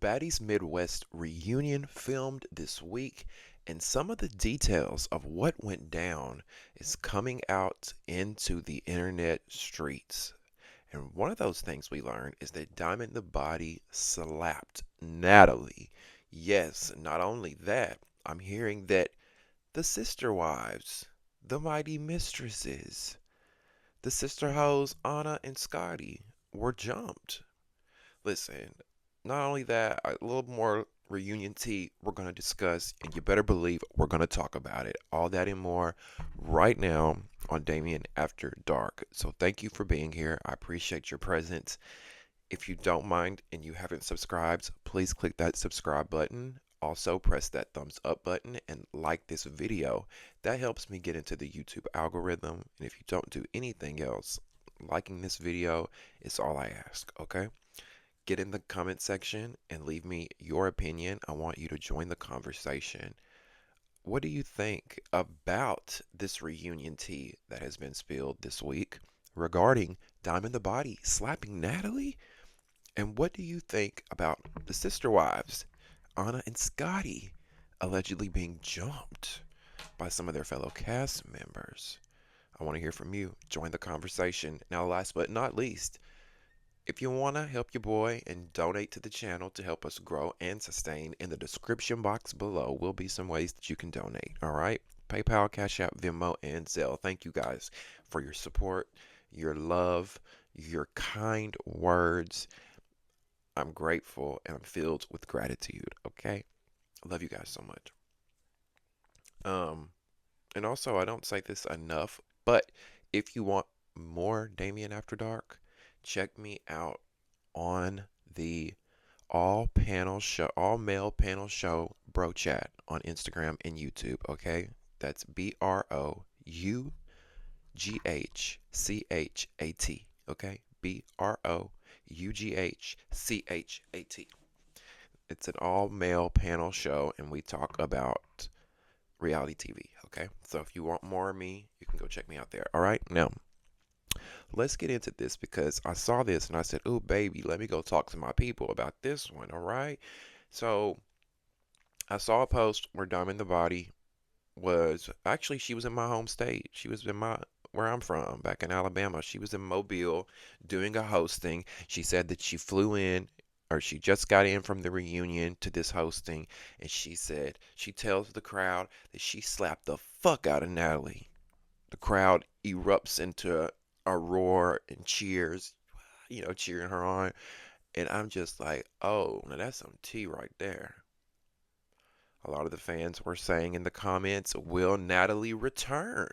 Baddies Midwest reunion filmed this week, and some of the details of what went down is coming out into the internet streets. And one of those things we learned is that Diamond the Body slapped Natalie. Yes, not only that, I'm hearing that the sister wives, the mighty mistresses, the sister hoes Ahna and Scotty were jumped. Listen, not only that, a little more reunion tea we're going to discuss, and you better believe we're going to talk about it. All that and more right now on Damien After Dark. So thank you for being here. I appreciate your presence. If you don't mind and you haven't subscribed, please click that subscribe button. Also, press that thumbs up button and like this video. That helps me get into the YouTube algorithm. And if you don't do anything else, liking this video is all I ask, okay? Get in the comment section and leave me your opinion. I want you to join the conversation. What do you think about this reunion tea that has been spilled this week regarding Diamond the Body slapping Natalie? And what do you think about the sister wives, Ahna and Scotty, allegedly being jumped by some of their fellow cast members? I want to hear from you. Join the conversation. Now, last but not least, if you want to help your boy and donate to the channel to help us grow and sustain, in the description box below will be some ways that you can donate, all right? PayPal, Cash App, Venmo, and Zelle. Thank you guys for your support, your love, your kind words. I'm grateful and I'm filled with gratitude, okay? I love you guys so much. And also, I don't say this enough, but if you want more Damien After Dark, check me out on the all male panel show bro chat on Instagram and YouTube, okay? That's BROUGHCHAT, okay? BROUGHCHAT. It's an all male panel show and we talk about reality TV, okay? So if you want more of me, you can go check me out there. All right? Now, let's get into this because I saw this and I said, "Oh, baby, let me go talk to my people about this one." All right. So I saw a post where Diamond the Body was actually, she was in my home state. She was in where I'm from, back in Alabama. She was in Mobile doing a hosting. She said that she flew in, or she just got in from the reunion to this hosting, and she said she tells the crowd that she slapped the fuck out of Natalie. The crowd erupts into a roar and cheers, cheering her on. And I'm just like, oh, now that's some tea right there. A lot of the fans were saying in the comments, will Natalie return?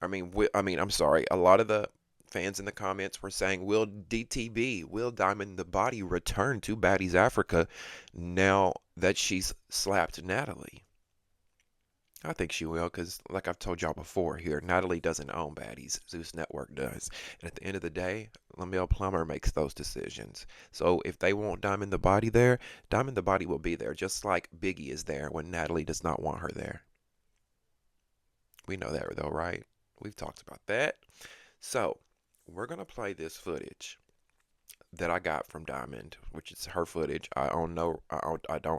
I'm sorry. A lot of the fans in the comments were saying, will DTB, will Diamond the Body return to Baddies Africa now that she's slapped Natalie? I think she will, because like I've told y'all before here, Natalie doesn't own Baddies. Zeus Network does. And at the end of the day, Lamel Plummer makes those decisions. So if they want Diamond the Body there, Diamond the Body will be there, just like Biggie is there when Natalie does not want her there. We know that though, right? We've talked about that. So we're going to play this footage that I got from Diamond, which is her footage. I don't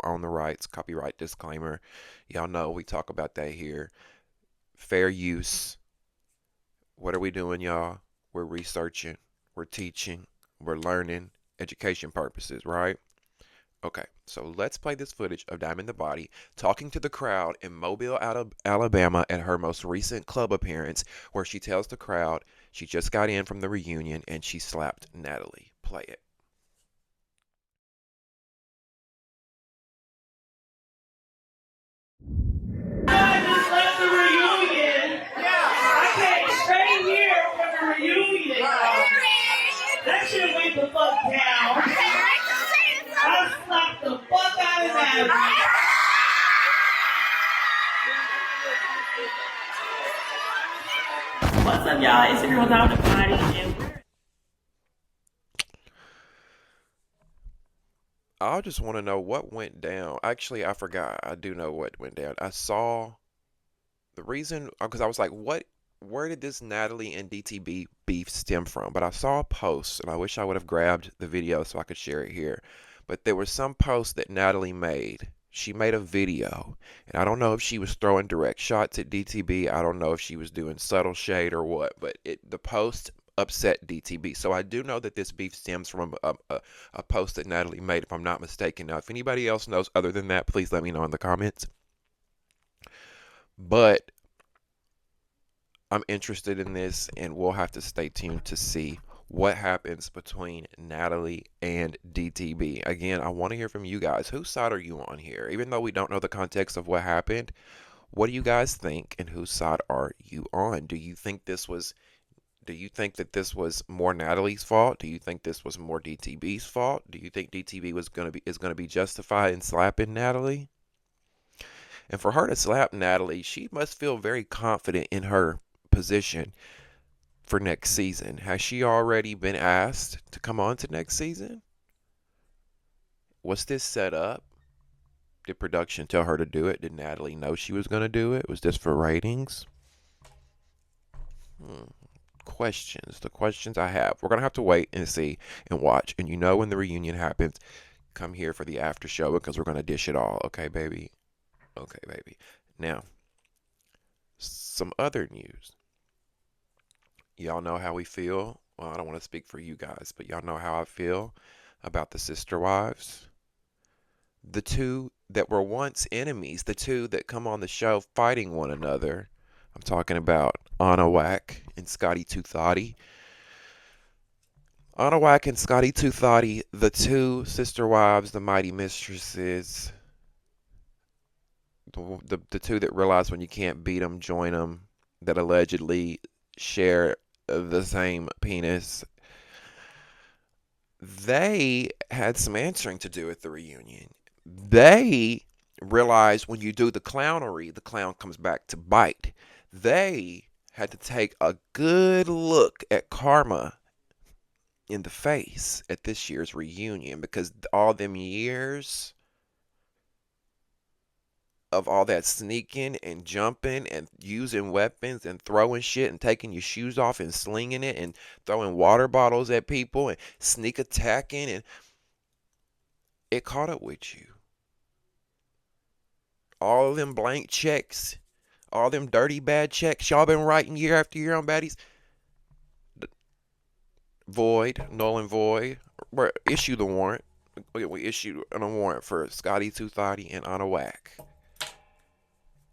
own the rights. Copyright disclaimer. Y'all know we talk about that here. Fair use. What are we doing, y'all? We're researching, we're teaching, we're learning, education purposes, right? Okay, so let's play this footage of Diamond the Body talking to the crowd in Mobile, Alabama at her most recent club appearance, where she tells the crowd she just got in from the reunion and she slapped Natalie. Play it. I just left the reunion. I came straight here for the reunion. That shit went the fuck down. I slapped the fuck out of that. What's up, y'all? It's your girl Diamond the Body, and I just want to know what went down. Actually, I forgot. I do know what went down. I saw the reason, because I was like, where did this Natalie and DTB beef stem from? But I saw a post, and I wish I would have grabbed the video so I could share it here. But there was some post that Natalie made. She made a video, and I don't know if she was throwing direct shots at DTB. I don't know if she was doing subtle shade or what, but the post upset DTB. So I do know that this beef stems from a post that Natalie made, if I'm not mistaken. Now, if anybody else knows other than that, please let me know in the comments. But I'm interested in this, and we'll have to stay tuned to see what happens between Natalie and DTB. Again, I want to hear from you guys. Whose side are you on here? Even though we don't know the context of what happened, what do you guys think, and whose side are you on? Do you think that this was more Natalie's fault? Do you think this was more DTB's fault? Do you think DTB is going to be justified in slapping Natalie? And for her to slap Natalie, she must feel very confident in her position for next season. Has she already been asked to come on to next season? Was this set up? Did production tell her to do it? Did Natalie know she was going to do it? Was this for ratings? Questions. The questions I have. We're going to have to wait and see and watch. And you know when the reunion happens, come here for the after show because we're going to dish it all. Okay, baby? Okay, baby. Now, some other news. Y'all know how we feel. Well, I don't want to speak for you guys, but y'all know how I feel about the sister wives. The two that were once enemies, the two that come on the show fighting one another. I'm talking about Ahna and Scotty 230. Ahna and Scotty 230, the two sister wives, the mighty mistresses. The two that realize when you can't beat them, join them, that allegedly share the same penis. They had some answering to do at the reunion. They realized when you do the clownery, the clown comes back to bite. They had to take a good look at karma in the face at this year's reunion because all them years of all that sneaking and jumping and using weapons and throwing shit and taking your shoes off and slinging it and throwing water bottles at people and sneak attacking, and it caught up with you. All of them blank checks, all them dirty bad checks y'all been writing year after year on Baddies, void, null and void. Issue the warrant. We issued a warrant for Scotty 230 and Ahna.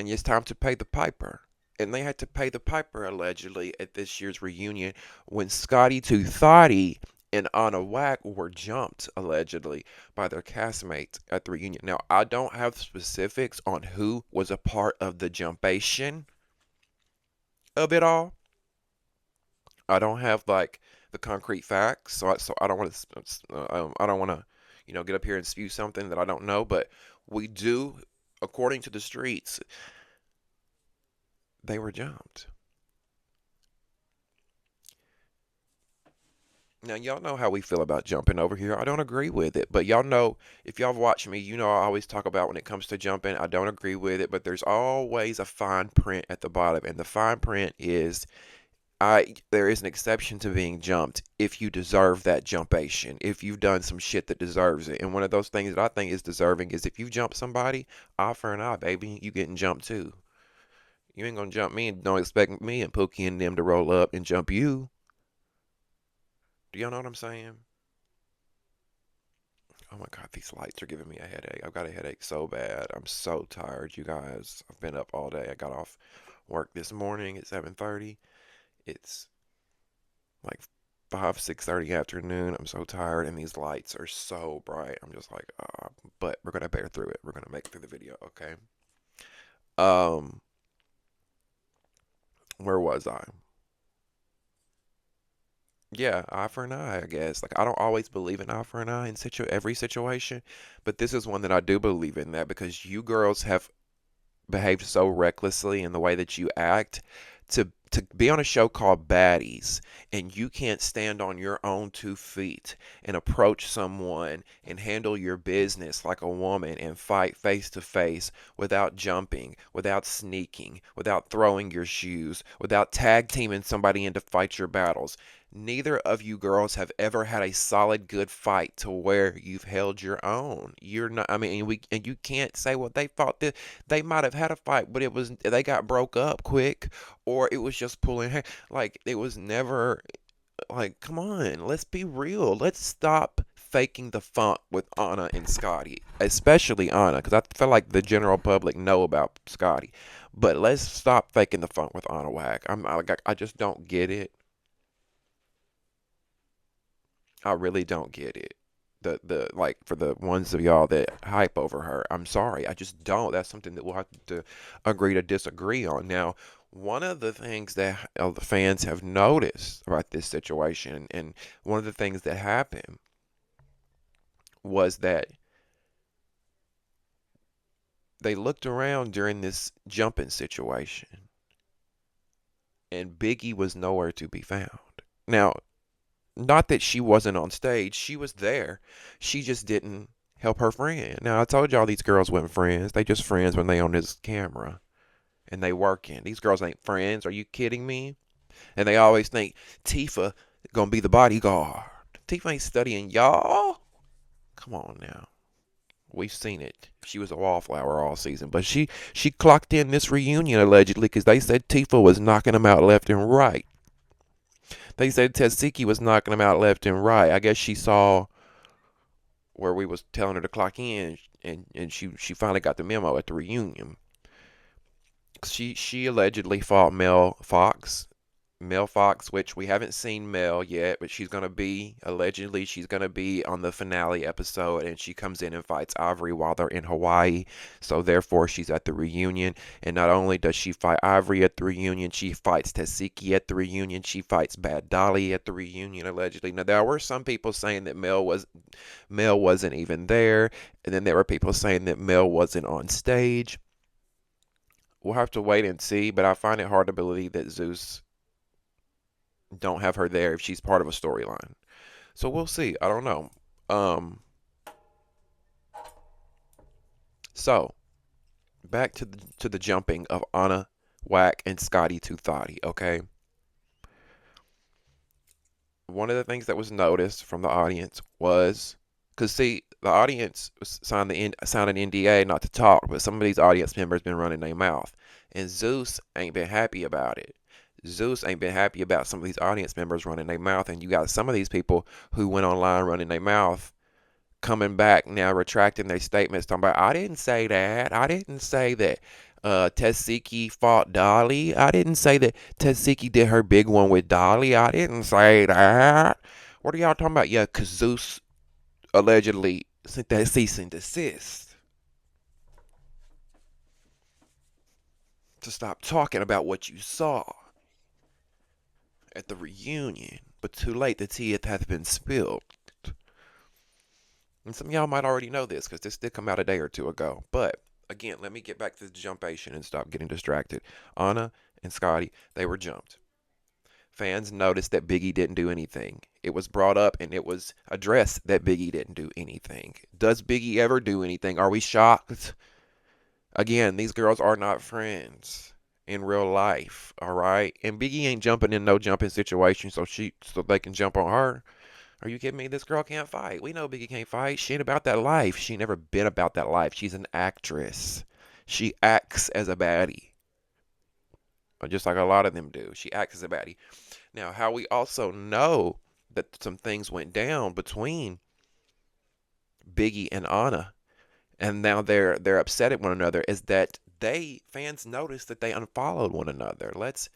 And it's time to pay the piper. And they had to pay the piper allegedly at this year's reunion when Scotty 230 and Ahna were jumped allegedly by their castmates at the reunion. Now, I don't have specifics on who was a part of the jumpation of it all. I don't have like the concrete facts, so I don't want to get up here and spew something that I don't know, but we do, according to the streets, they were jumped. Now, y'all know how we feel about jumping over here. I don't agree with it, but y'all know, if y'all have watched me, you know I always talk about when it comes to jumping, I don't agree with it, but there's always a fine print at the bottom, and the fine print is there is an exception to being jumped if you deserve that jumpation, if you've done some shit that deserves it. And one of those things that I think is deserving is if you jump somebody, eye for an eye, baby, you getting jumped too. You ain't gonna jump me and don't expect me and Pookie and them to roll up and jump you. Do y'all know what I'm saying? Oh my God, these lights are giving me a headache. I've got a headache so bad. I'm so tired, you guys. I've been up all day. I got off work this morning at 7:30. It's like 6:30 afternoon. I'm so tired, and these lights are so bright. I'm just like, but we're gonna bear through it. We're gonna make it through the video, okay? Where was I? Yeah, eye for an eye, I guess. Like, I don't always believe in eye for an eye in every situation, but this is one that I do believe in, that because you girls have behaved so recklessly in the way that you act to be on a show called Baddies and you can't stand on your own 2 feet and approach someone and handle your business like a woman and fight face to face without jumping, without sneaking, without throwing your shoes, without tag teaming somebody in to fight your battles. Neither of you girls have ever had a solid good fight to where you've held your own. You're not, I mean, and you can't say what they fought. They might have had a fight, but they got broke up quick, or it was just pulling hair. Like, it was never, like, come on, let's be real. Let's stop faking the funk with Ahna and Scotty, especially Ahna, because I feel like the general public know about Scotty. But let's stop faking the funk with Ahna Whack. I just don't get it. I really don't get it. The like, for the ones of y'all that hype over her, I'm sorry, I just don't. That's something that we'll have to agree to disagree on. Now, one of the things that the fans have noticed about this situation, and one of the things that happened was that they looked around during this jumping situation, and Biggie was nowhere to be found. Now, not that she wasn't on stage, she was there. She just didn't help her friend. Now, I told y'all these girls weren't friends. They just friends when they on this camera and they working. These girls ain't friends. Are you kidding me? And they always think Tifa gonna be the bodyguard. Tifa ain't studying y'all. Come on now. We've seen it. She was a wallflower all season, but she clocked in this reunion allegedly because they said Tifa was knocking them out left and right. They said Tetsiki was knocking them out left and right. I guess she saw where we was telling her to clock in, and she finally got the memo at the reunion. She allegedly fought Mel Fox, which we haven't seen Mel yet, but allegedly she's gonna be on the finale episode, and she comes in and fights Ivory while they're in Hawaii. So therefore she's at the reunion, and not only does she fight Ivory at the reunion, she fights Tesiki at the reunion, she fights Bad Dolly at the reunion allegedly. Now there were some people saying that Mel wasn't even there, and then there were people saying that Mel wasn't on stage. We'll have to wait and see, but I find it hard to believe that Zeus don't have her there if she's part of a storyline. So we'll see. I don't know. Um, so back to the jumping of Ahna, Whack, and Scotty to Thotty. Okay. One of the things that was noticed from the audience was, because see, the audience signed an NDA not to talk, but some of these audience members been running their mouth, and Zeus ain't been happy about it. Zeus ain't been happy about some of these audience members running their mouth, and you got some of these people who went online running their mouth coming back now retracting their statements, talking about, I didn't say that. I didn't say that Tesiki fought Dolly. I didn't say that Tesiki did her big one with Dolly. I didn't say that. What are y'all talking about? Yeah, because Zeus allegedly sent that cease and desist to stop talking about what you saw at the reunion, but too late, the tea hath been spilled. And some of y'all might already know this because this did come out a day or two ago. But again, let me get back to the jumpation and stop getting distracted. Ahna and Scotty, they were jumped. Fans noticed that Biggie didn't do anything. It was brought up and it was addressed that Biggie didn't do anything. Does Biggie ever do anything? Are we shocked? Again, these girls are not friends in real life, all right? And Biggie ain't jumping in no jumping situation so they can jump on her. Are you kidding me? This girl can't fight. We know Biggie can't fight. She ain't about that life. She never been about that life. She's an actress. She acts as a baddie. Just like a lot of them do. She acts as a baddie. Now, how we also know that some things went down between Biggie and Ahna, and now they're upset at one another, is that fans noticed that they unfollowed one another. Let's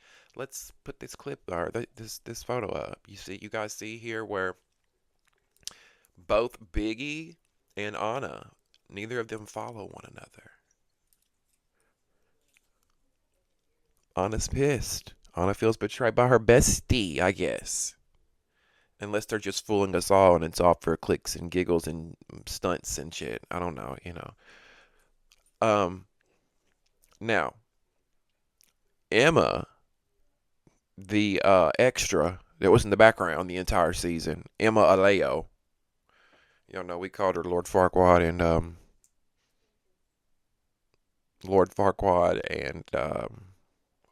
put this clip or this photo up. You guys see here where both Biggie and Ahna, neither of them follow one another. Ahna's pissed. Ahna feels betrayed by her bestie, I guess. Unless they're just fooling us all and it's all for clicks and giggles and stunts and shit. I don't know, you know. Now, Emma the extra that was in the background the entire season, Emma Aleo. You know, we called her Lord Farquaad and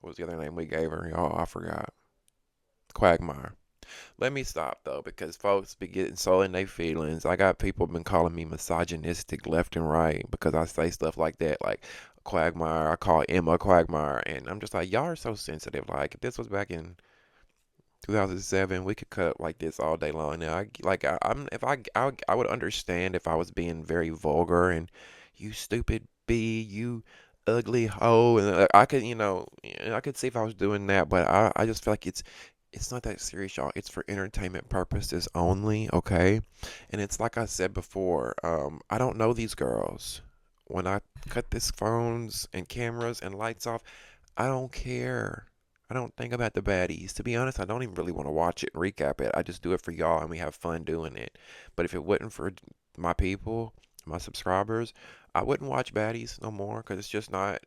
what was the other name we gave her? Oh, I forgot. Quagmire. Let me stop though, because folks be getting so in their feelings. I got people been calling me misogynistic left and right because I say stuff like that, like Quagmire. I call Emma Quagmire, and I'm just like, y'all are so sensitive. Like if this was back in 2007, we could cut up like this all day long. Now, I'm if I would understand if I was being very vulgar and you stupid bee, you ugly hoe, and I could, I could see if I was doing that, but I just feel like it's not that serious, y'all. It's for entertainment purposes only, okay? And it's like I said before, I don't know these girls. When I cut these phones and cameras and lights off, I don't care. I don't think about the baddies. To be honest, I don't even really want to watch it and recap it. I just do it for y'all and we have fun doing it. But if it wasn't for my people, my subscribers, I wouldn't watch baddies no more because it's just not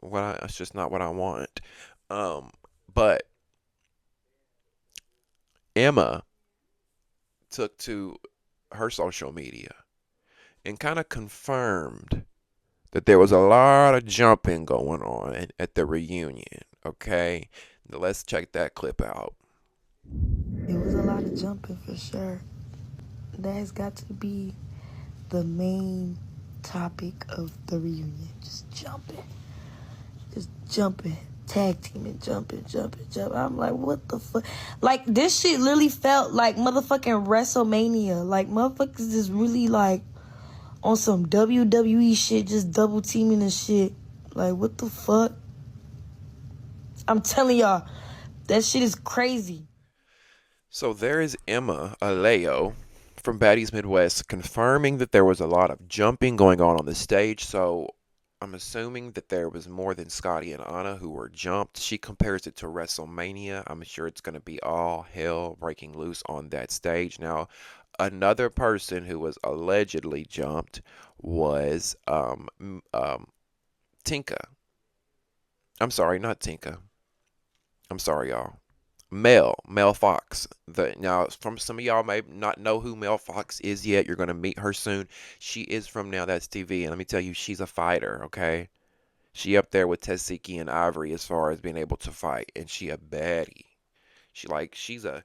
what I want. Um, but Emma took to her social media and kind of confirmed that there was a lot of jumping going on at the reunion. Okay, now let's check that clip out. It was a lot of jumping for sure. That's got to be the main topic of the reunion. Just jumping. Just jumping. Tag teaming, jumping. I'm like, what the fuck? Like, this shit literally felt like motherfucking WrestleMania. Like, motherfuckers is really like on some WWE shit, just double teaming and shit. Like, what the fuck? I'm telling y'all, that shit is crazy. So there is Emma Aleo from Baddies Midwest confirming that there was a lot of jumping going on the stage. So I'm assuming that there was more than Scotty and Ahna who were jumped. She compares it to WrestleMania. I'm sure it's going to be all hell breaking loose on that stage. Now, another person who was allegedly jumped was Tinka. I'm sorry, not Tinka. I'm sorry, y'all. Mel Fox. Now, from some of y'all may not know who Mel Fox is yet. You're gonna meet her soon. She is from Now That's TV, and let me tell you, she's a fighter. Okay, she up there with Tesiki and Ivory as far as being able to fight, and she a baddie. She's a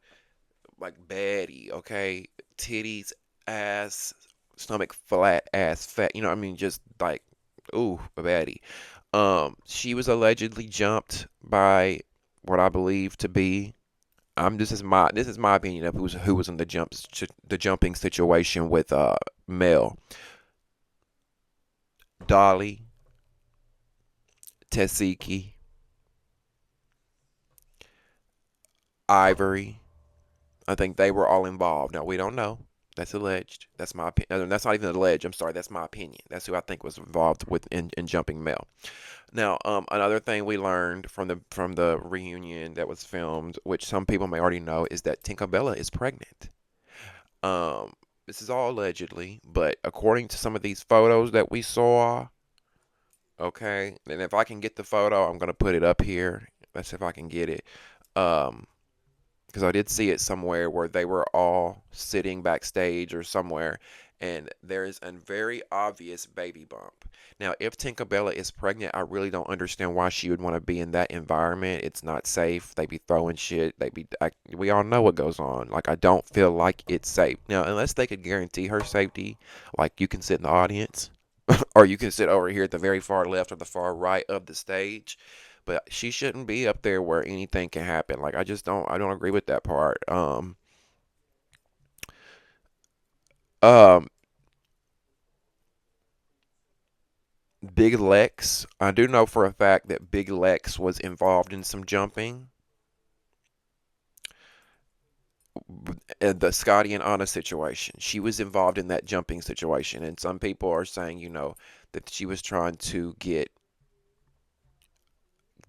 baddie. Okay, titties, ass, stomach flat, ass fat. You know, what I mean, just like ooh, a baddie. She was allegedly jumped by what I believe to be this is my opinion of who was in the jumping situation with Mel, Dolly, Tesiki, Ivory. I think they were all involved. Now we don't know. That's alleged. That's my opinion. That's not even alleged. I'm sorry. That's my opinion. That's who I think was involved in jumping Mel. Now, another thing we learned from the reunion that was filmed, which some people may already know, is that Tinka is pregnant. This is all allegedly, but according to some of these photos that we saw, okay, and if I can get the photo, I'm gonna put it up here. Let's see if I can get it. Um, because I did see it somewhere where they were all sitting backstage or somewhere, and there's a very obvious baby bump. Now, if Tinka is pregnant, I really don't understand why she would want to be in that environment. It's not safe. They be throwing shit. We all know what goes on. Like, I don't feel like it's safe. Now, unless they could guarantee her safety, like you can sit in the audience, or you can sit over here at the very far left or the far right of the stage, but she shouldn't be up there where anything can happen. Like I don't agree with that part. Um Big Lex, I do know for a fact that Big Lex was involved in some jumping. The Scotty and Anna situation. She was involved in that jumping situation, and some people are saying, that she was trying to get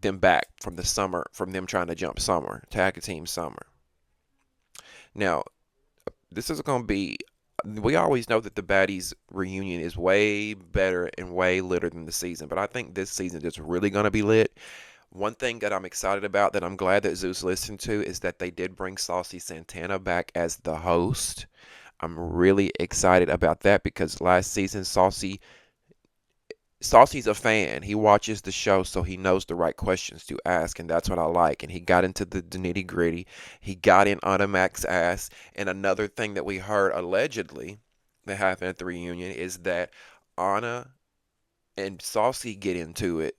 them back from them trying to jump Summer, tag team Summer. Now, this is going to be. We always know that the Baddies reunion is way better and way litter than the season, but I think this season is really going to be lit. One thing that I'm excited about that I'm glad that Zeus listened to is that they did bring Saucy Santana back as the host. I'm really excited about that because last season Saucy's a fan. He watches the show, so he knows the right questions to ask, and that's what I like. And he got into the nitty gritty. He got in Anna Mac's ass. And another thing that we heard allegedly that happened at the reunion is that Anna and Saucy get into it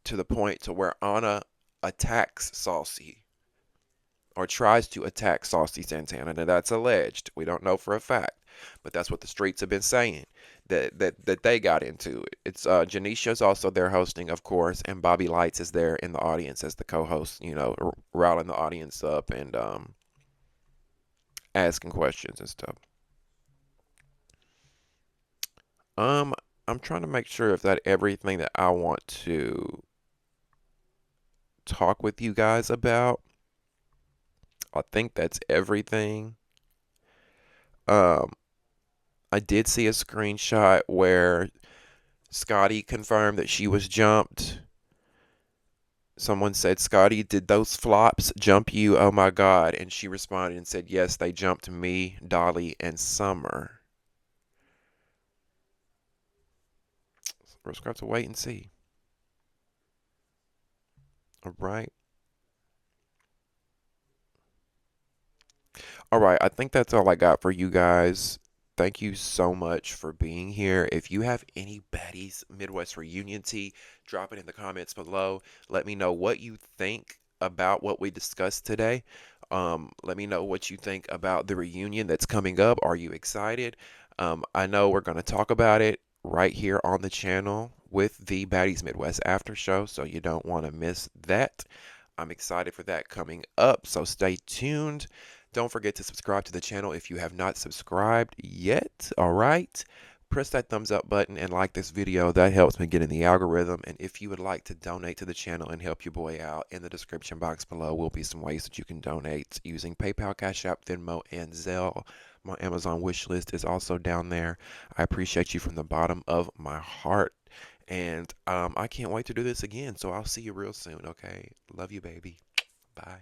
to the point to where Anna attacks Saucy or tries to attack Saucy Santana. Now that's alleged. We don't know for a fact, but that's what the streets have been saying that they got into it. It's Janisha's also there hosting, of course, and Bobby Lights is there in the audience as the co-host, riling the audience up and asking questions and stuff. I'm trying to make sure if that everything that I want to talk with you guys about. I think that's everything. Um, I did see a screenshot where Scotty confirmed that she was jumped. Someone said, Scotty, did those flops jump you? Oh my God. And she responded and said, yes, they jumped me, Dolly, and Summer. We're just going to have to wait and see. All right. All right. I think that's all I got for you guys. Thank you so much for being here. If you have any Baddies Midwest reunion tea, drop it in the comments below. Let me know what you think about what we discussed today. Let me know what you think about the reunion that's coming up. Are you excited? I know we're going to talk about it right here on the channel with the Baddies Midwest After Show, so you don't want to miss that. I'm excited for that coming up, so stay tuned. Don't forget to subscribe to the channel if you have not subscribed yet. All right. Press that thumbs up button and like this video. That helps me get in the algorithm. And if you would like to donate to the channel and help your boy out, in the description box below will be some ways that you can donate using PayPal, Cash App, Venmo, and Zelle. My Amazon wish list is also down there. I appreciate you from the bottom of my heart. And I can't wait to do this again. So I'll see you real soon, okay? Love you, baby. Bye.